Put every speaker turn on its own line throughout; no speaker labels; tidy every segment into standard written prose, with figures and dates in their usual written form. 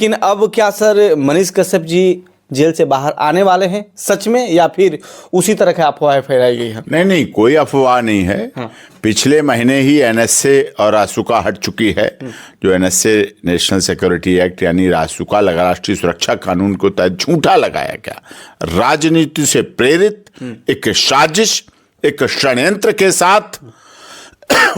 लेकिन अब क्या सर मनीष कश्यप जी जेल से बाहर आने वाले हैं सच में, या फिर उसी तरह की अफवाहें फैलाई गई हैं?
नहीं नहीं, कोई अफवाह नहीं है।
हाँ।
पिछले महीने ही एनएसए और रासुका हट चुकी है। जो एनएसए नेशनल सिक्योरिटी एक्ट यानी रासुका राष्ट्रीय सुरक्षा कानून को तहत झूठा लगाया गया, राजनीति से प्रेरित एक साजिश, एक षड्यंत्र के साथ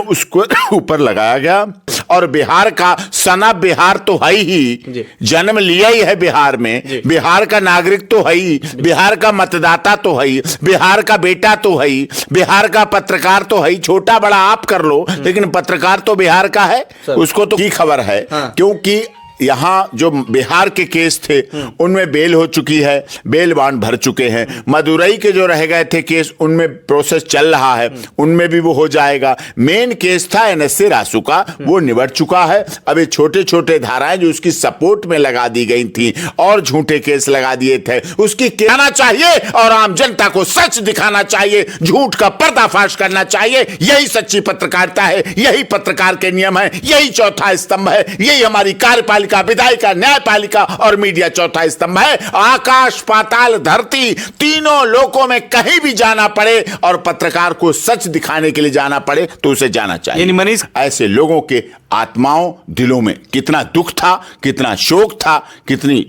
उसको ऊपर लगाया गया। और बिहार का सना बिहार तो है ही, जन्म लिया ही है बिहार में, बिहार का नागरिक तो है ही, बिहार का मतदाता तो है ही, बिहार का बेटा तो है ही, बिहार का पत्रकार तो है ही। छोटा बड़ा आप कर लो, लेकिन पत्रकार तो बिहार का है, उसको तो की खबर है। हाँ। क्योंकि यहाँ जो बिहार के केस थे उनमें बेल हो चुकी है, बेल बॉन्ड भर चुके हैं। मदुरई के जो रह गए थे केस, उनमें प्रोसेस चल रहा है, उनमें भी वो हो जाएगा। मेन केस था एनएसए रासुका, वो निबट चुका है। अब ये छोटे छोटे धाराएं जो उसकी सपोर्ट में लगा दी गई थी और झूठे केस लगा दिए थे, उसकी कहना चाहिए और आम जनता को सच दिखाना चाहिए, झूठ का पर्दाफाश करना चाहिए। यही सच्ची पत्रकारिता है, यही पत्रकार के नियम है, यही चौथा स्तंभ है, यही हमारी कार्यपालिका, विधायिका, न्यायपालिका और मीडिया चौथा स्तंभ है। आकाश पाताल धरती तीनों लोकों में कहीं भी जाना पड़े और पत्रकार को सच दिखाने के लिए जाना पड़े तो उसे जाना चाहिए।
यानी मनीष,
ऐसे लोगों के आत्माओं दिलों में कितना दुख था, कितना शोक था, कितनी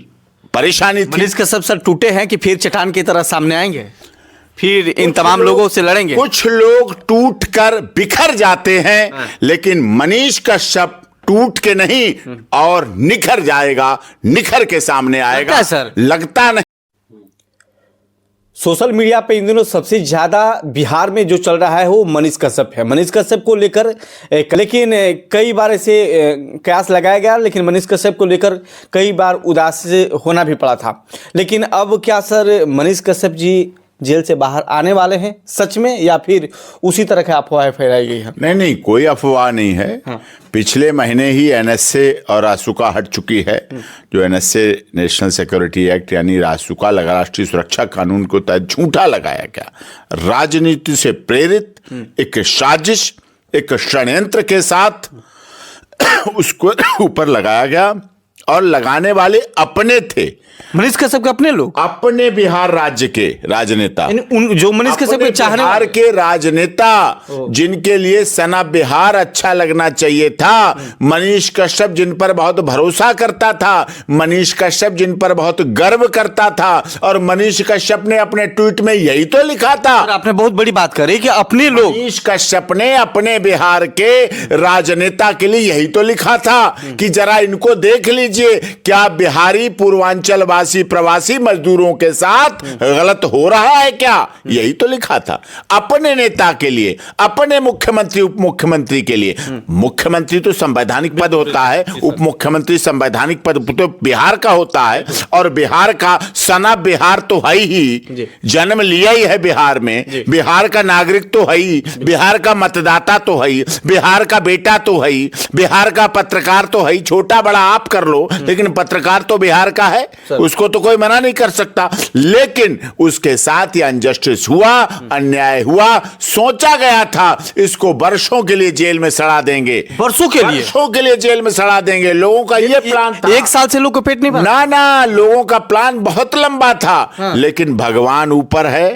परेशानी थी।
मनीष कश्यप सर टूटे हैं कि फिर चट्टान की तरह सामने आएंगे, फिर इन तमाम लोगों से लड़ेंगे?
कुछ लोग टूट कर बिखर जाते हैं, लेकिन मनीष कश्यप टूट के नहीं और निखर जाएगा, निखर के सामने आएगा।
सर
लगता नहीं।
सोशल मीडिया पे इन दिनों सबसे ज्यादा बिहार में जो चल रहा है वो मनीष कश्यप है। मनीष कश्यप को लेकर लेकिन कई बार ऐसे कयास लगाया गया, लेकिन मनीष कश्यप को लेकर कई बार उदास होना भी पड़ा था। लेकिन अब क्या सर मनीष कश्यप जी जेल से बाहर आने वाले हैं सच में, या फिर उसी तरह की अफवाहें फैलाई गई हैं?
नहीं नहीं, कोई अफवाह नहीं है। हाँ। पिछले महीने ही एनएसए और रासुका हट चुकी है। जो एनएसए नेशनल सिक्योरिटी एक्ट यानी रासुका राष्ट्रीय सुरक्षा कानून को तहत झूठा लगाया गया, राजनीति से प्रेरित एक साजिश, एक षड्यंत्र के साथ उसको ऊपर लगाया गया। और लगाने वाले अपने थे,
मनीष कश्यप के अपने लोग,
अपने बिहार राज्य के राजनेता,
जो मनीष कश्यप के चाहने
बिहार के राजनेता, जिनके लिए सना बिहार अच्छा लगना चाहिए था। मनीष कश्यप जिन पर बहुत भरोसा करता था, मनीष कश्यप जिन पर बहुत गर्व करता था। और मनीष कश्यप ने अपने ट्वीट में यही तो लिखा था।
आपने बहुत बड़ी बात करी कि अपने लोग,
मनीष कश्यप ने अपने बिहार के राजनेता के लिए यही तो लिखा था कि जरा इनको देख लीजिए, क्या बिहारी पूर्वांचल वासी प्रवासी मजदूरों के साथ गलत हो रहा है क्या। यही तो लिखा था अपने नेता के लिए, अपने मुख्यमंत्री उप मुख्यमंत्री के लिए। मुख्यमंत्री तो संवैधानिक पद होता है, उप मुख्यमंत्री संवैधानिक पद तो बिहार का होता है। और बिहार का सना बिहार तो है ही, जन्म लिया ही है बिहार में, बिहार का नागरिक तो है ही, बिहार का मतदाता तो है ही, बिहार का बेटा तो है ही, बिहार का पत्रकार तो है ही। छोटा बड़ा आप कर लो, लेकिन पत्रकार तो बिहार का है, उसको तो कोई मना नहीं कर सकता। लेकिन उसके साथ ही अनजस्टिस हुआ, अन्याय हुआ। सोचा गया था इसको वर्षों के लिए जेल में सड़ा देंगे, वर्षों के लिए जेल में सड़ा देंगे। लोगों का ये प्लान था।
1 साल से लोग को पेट नहीं भरा।
ना, लोगों का प्लान बहुत लंबा था। हाँ। लेकिन भगवान ऊपर है।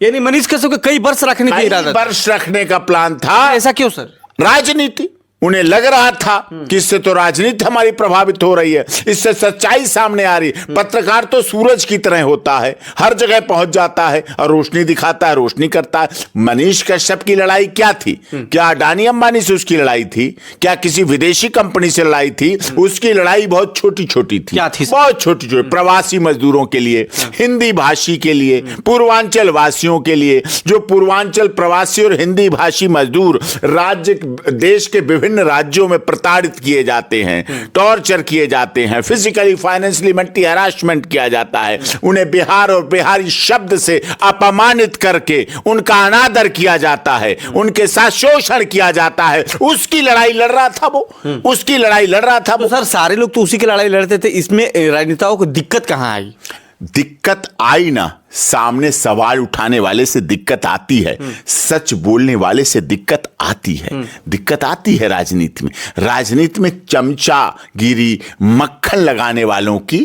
यानी मनीष कश्यप को कई वर्ष रखने का इरादा,
वर्ष रखने का प्लान था।
ऐसा क्यों सर?
राजनीति, उन्हें लग रहा था कि इससे तो राजनीति हमारी प्रभावित हो रही है, इससे सच्चाई सामने आ रही। पत्रकार तो सूरज की तरह होता है, हर जगह पहुंच जाता है और रोशनी दिखाता है, रोशनी करता है। मनीष कश्यप की लड़ाई क्या थी? क्या अडानी अंबानी से उसकी लड़ाई थी? क्या किसी विदेशी कंपनी से लड़ाई थी? उसकी लड़ाई बहुत छोटी छोटी थी।
क्या थी?
बहुत छोटी छोटी, प्रवासी मजदूरों के लिए, हिंदी भाषी के लिए, पूर्वांचल वासियों के लिए। जो पूर्वांचल प्रवासी और हिंदी भाषी मजदूर राज्य देश के विभिन्न राज्यों में प्रताड़ित किए जाते हैं, टॉर्चर किए जाते हैं, फिजिकली फाइनेंशियली मेंटली हरासमेंट किया जाता है। उन्हें बिहार और बिहारी शब्द से अपमानित करके उनका अनादर किया जाता है, उनके साथ शोषण किया जाता है। उसकी लड़ाई लड़ रहा था वो, उसकी लड़ाई लड़ रहा था वो।
तो सर सारे लोग तो उसी की लड़ाई लड़ते थे, इसमें राजनेताओं को दिक्कत कहां आई?
दिक्कत आई ना, सामने सवाल उठाने वाले से दिक्कत आती है, सच बोलने वाले से दिक्कत आती है। दिक्कत आती है राजनीति में। राजनीति में चमचागिरी, मक्खन लगाने वालों की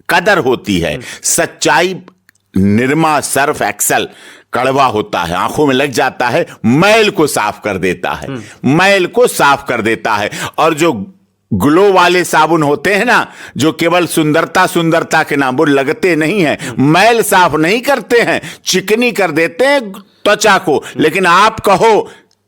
कदर होती है। सच्चाई निरमा, सर्फ एक्सेल कड़वा होता है, आंखों में लग जाता है, मैल को साफ कर देता है, मैल को साफ कर देता है। और जो ग्लो वाले साबुन होते हैं ना, जो केवल सुंदरता के नाम, वो लगते नहीं हैं, मैल साफ नहीं करते हैं, चिकनी कर देते हैं त्वचा को। लेकिन आप कहो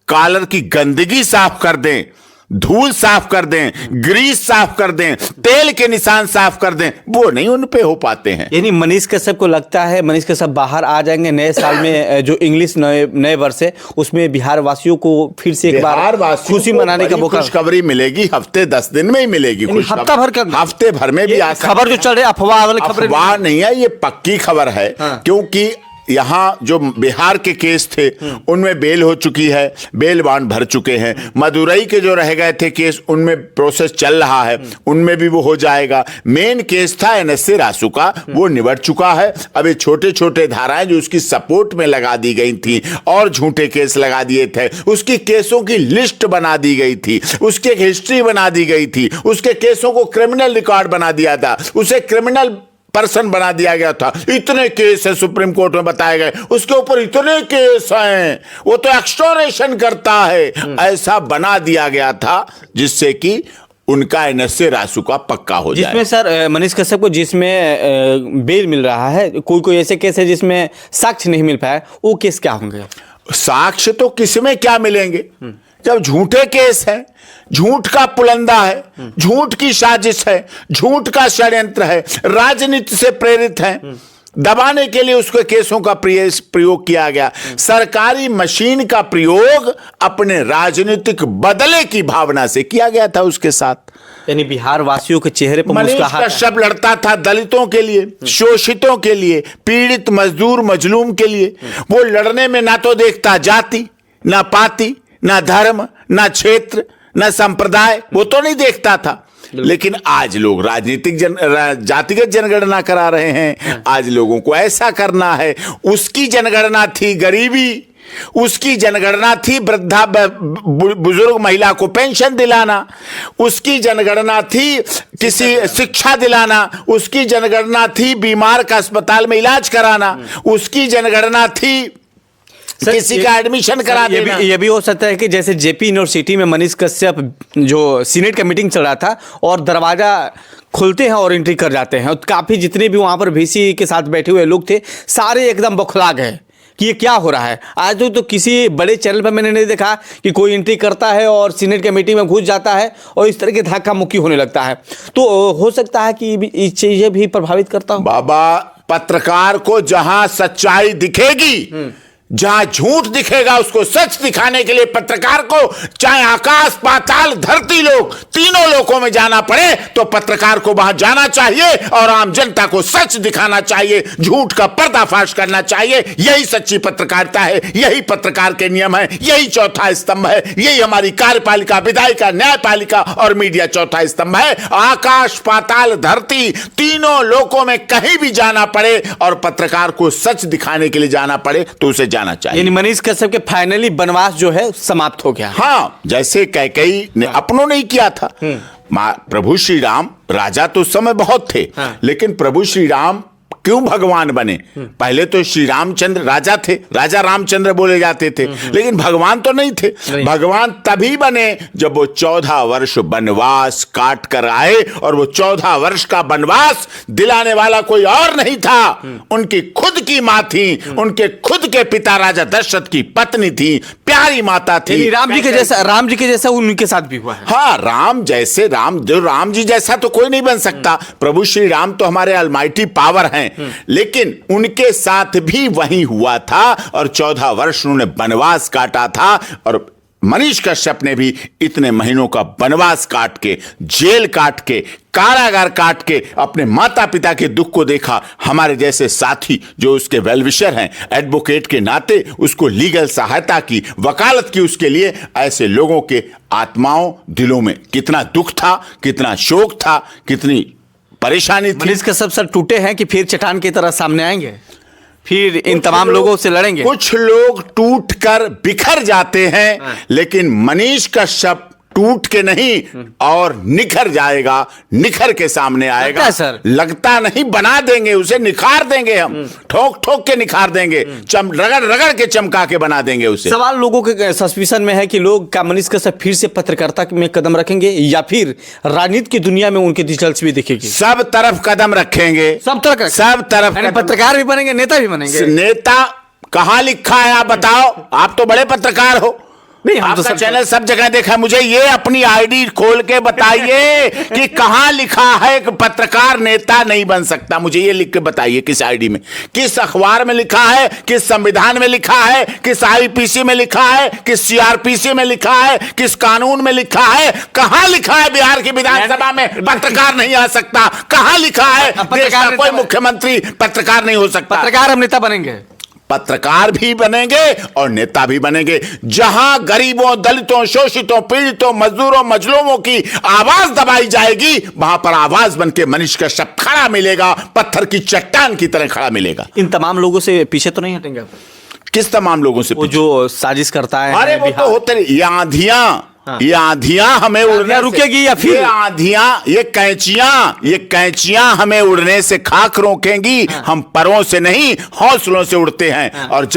कॉलर की गंदगी साफ कर दें, धूल साफ कर दें, ग्रीस साफ कर दें, तेल के निशान साफ कर दें, वो नहीं उन पे हो पाते हैं।
यानी मनीष कश्यप को लगता है मनीष कश्यप बाहर आ जाएंगे नए साल में, जो इंग्लिश नए वर्ष है उसमें बिहार वासियों को फिर से एक बार खुशी मनाने का मौका,
खुशखबरी मिलेगी। हफ्ते 10 दिन में ही मिलेगी,
हफ्ता भर का,
हफ्ते भर में भी आ सकती है।
खबर जो चल रही है अफवाह वाली खबर,
अफवाह नहीं है, ये पक्की खबर है। क्योंकि यहां जो बिहार के केस थे उनमें बेल हो चुकी है, बेल बॉन्ड भर चुके हैं। मदुरई के जो रह गए थे केस, उनमें प्रोसेस चल रहा है, उनमें भी वो हो जाएगा। मेन केस था एनएसए रासू का, वो निबट चुका है। अब ये छोटे छोटे धाराएं जो उसकी सपोर्ट में लगा दी गई थी और झूठे केस लगा दिए थे, उसकी केसों की लिस्ट बना दी गई थी, उसकी एक हिस्ट्री बना दी गई थी, उसके केसों को क्रिमिनल रिकॉर्ड बना दिया था, उसे क्रिमिनल पर्सन बना दिया गया था। इतने केस है सुप्रीम कोर्ट में बताए गए, उसके ऊपर इतने केस हैं, वो तो एक्सटोरेशन करता है, ऐसा बना दिया गया था जिससे कि उनका एनएसए रासू का पक्का हो जाए।
जिसमें सर मनीष कश्यप को जिसमें बेल मिल रहा है, कोई ऐसे केस है जिसमें साक्ष्य नहीं मिल पाया, वो केस क्या होंगे?
साक्ष्य तो किसमें क्या मिलेंगे जब झूठे केस है, झूठ का पुलंदा है, झूठ की साजिश है, झूठ का षड्यंत्र है, राजनीति से प्रेरित है, दबाने के लिए उसके केसों का प्रयोग किया गया। सरकारी मशीन का प्रयोग अपने राजनीतिक बदले की भावना से किया गया था उसके साथ।
यानी बिहार वासियों के चेहरे पर
मुस्कुराहट। मनीष कश्यप लड़ता था दलितों के लिए, शोषितों के लिए, पीड़ित मजदूर मजलूम के लिए। वो लड़ने में ना तो देखता जाति, ना पाति, ना धर्म, ना क्षेत्र, ना संप्रदाय, वो तो नहीं देखता था। लेकिन आज लोग राजनीतिक जातिगत जनगणना करा रहे हैं। आज लोगों को ऐसा करना है। उसकी जनगणना थी गरीबी, उसकी जनगणना थी वृद्धा बुजुर्ग महिला को पेंशन दिलाना, उसकी जनगणना थी किसी शिक्षा दिलाना, उसकी जनगणना थी बीमार का अस्पताल में इलाज कराना, उसकी जनगणना थी किसी का एडमिशन करा देना।
ये भी हो सकता है कि जैसे जेपी यूनिवर्सिटी में मनीष कश्यप जो सीनेट का मीटिंग चल रहा था और दरवाजा खुलते हैं और एंट्री कर जाते हैं, और काफी जितने भी वहां पर वीसी के साथ बैठे हुए लोग थे सारे एकदम बौखला गए कि ये क्या हो रहा है। आज तो किसी बड़े चैनल पर मैंने नहीं देखा कि कोई एंट्री करता है और सीनेट के मीटिंग में घुस जाता है और इस तरह के धक्का मुक्की होने लगता है। तो हो सकता है कि ये चीजें भी प्रभावित करता हो।
बाबा, पत्रकार को जहां सच्चाई दिखेगी, जहां झूठ दिखेगा, उसको सच दिखाने के लिए पत्रकार को चाहे आकाश पाताल धरती लोक तीनों लोकों में जाना पड़े तो पत्रकार को वहां जाना चाहिए और आम जनता को सच दिखाना चाहिए, झूठ का पर्दाफाश करना चाहिए। यही सच्ची पत्रकारिता है, यही पत्रकार के नियम है, यही चौथा स्तंभ है, यही हमारी कार्यपालिका, विधायिका, न्यायपालिका और मीडिया चौथा स्तंभ है। आकाश पाताल धरती तीनों लोकों में कहीं भी जाना पड़े और पत्रकार को सच दिखाने के लिए जाना पड़े तो उसे जाना चाहिए।
यानी मनीष कश्यप के फाइनली वनवास जो है समाप्त हो गया।
हाँ, जैसे कैकेयी ने अपनों नहीं किया था। प्रभु श्री राम राजा तो उस समय बहुत थे, लेकिन प्रभु श्री राम क्यों भगवान बने? पहले तो श्री रामचंद्र राजा थे, राजा रामचंद्र बोले जाते थे, लेकिन भगवान तो नहीं थे। भगवान तभी बने जब वो 14 वर्ष वनवास काट कर आए, और वो 14 वर्ष का वनवास दिलाने वाला कोई और नहीं था, उनकी खुद की मां थी, उनके खुद के पिता राजा दशरथ की पत्नी थी, प्यारी माता थी।
राम जी के जैसा उनके साथ भी हुआ है।
हाँ, राम जी जैसा तो कोई नहीं बन सकता। प्रभु श्री राम तो हमारे अलमाइटी पावर हैं, लेकिन उनके साथ भी वही हुआ था और 14 वर्ष उन्होंने वनवास काटा था। और मनीष कश्यप ने भी इतने महीनों का वनवास काट के, जेल काट के, कारागार काट के अपने माता पिता के दुख को देखा। हमारे जैसे साथी जो उसके वेलविशर हैं, एडवोकेट के नाते उसको लीगल सहायता की, वकालत की उसके लिए, ऐसे लोगों के आत्माओं दिलों में कितना दुख था, कितना शोक था, कितनी परेशानी थी।
मनीष कश्यप सर टूटे हैं कि फिर चट्टान की तरह सामने आएंगे, फिर इन तमाम लोगों से लड़ेंगे?
कुछ लोग टूट कर बिखर जाते हैं, लेकिन मनीष कश्यप टूट के नहीं और निखर जाएगा, निखर के सामने आएगा।
लगता है सर?
लगता नहीं, बना देंगे उसे, निखार देंगे हम, ठोक ठोक के निखार देंगे, रगड़ रगड़ के चमका के बना देंगे उसे।
सवाल लोगों के सस्पिशन में है कि लोग क्या मनीष कश्यप फिर से पत्रकारिता में कदम रखेंगे या फिर राजनीति की दुनिया में उनकी दिलचस्पी दिखेगी?
सब तरफ कदम रखेंगे,
सब तरफ
सब तरफ
यानी
कदम।
पत्रकार भी बनेंगे, नेता भी बनेंगे।
नेता कहाँ लिखा है आप बताओ? आप तो बड़े पत्रकार हो,
नहीं, हम तो
आपका
सब
चैनल सब जगह देखा। मुझे ये अपनी आईडी खोल के बताइए कि कहां लिखा है कि पत्रकार नेता नहीं बन सकता। मुझे ये लिख के बताइए किस आईडी में, किस अखबार में लिखा है, किस संविधान में लिखा है, किस आईपीसी में लिखा है, किस सीआरपीसी में लिखा है, किस कानून में लिखा है? कहां लिखा है बिहार की विधानसभा में पत्रकार नहीं आ सकता? कहां लिखा है देश का कोई मुख्यमंत्री पत्रकार नहीं हो सकता?
पत्रकार हम नेता बनेंगे,
पत्रकार भी बनेंगे और नेता भी बनेंगे। जहां गरीबों, दलितों, शोषितों, पीड़ितों, मजदूरों, मजलूमों की आवाज दबाई जाएगी, वहां पर आवाज बनके मनीष कश्यप खड़ा मिलेगा, पत्थर की चट्टान की तरह खड़ा मिलेगा।
इन तमाम लोगों से पीछे तो नहीं हटेंगे आप?
किस तमाम लोगों से?
वो जो साजिश करता है,
अरे वो तो होते रहे। ये आंधियां हमें उड़ने
रुकेगी या फिर
ये आंधियां, ये कैंचियां हमें उड़ने से खाक रोकेंगी। हम परों से नहीं, हौसलों से उड़ते हैं। और जब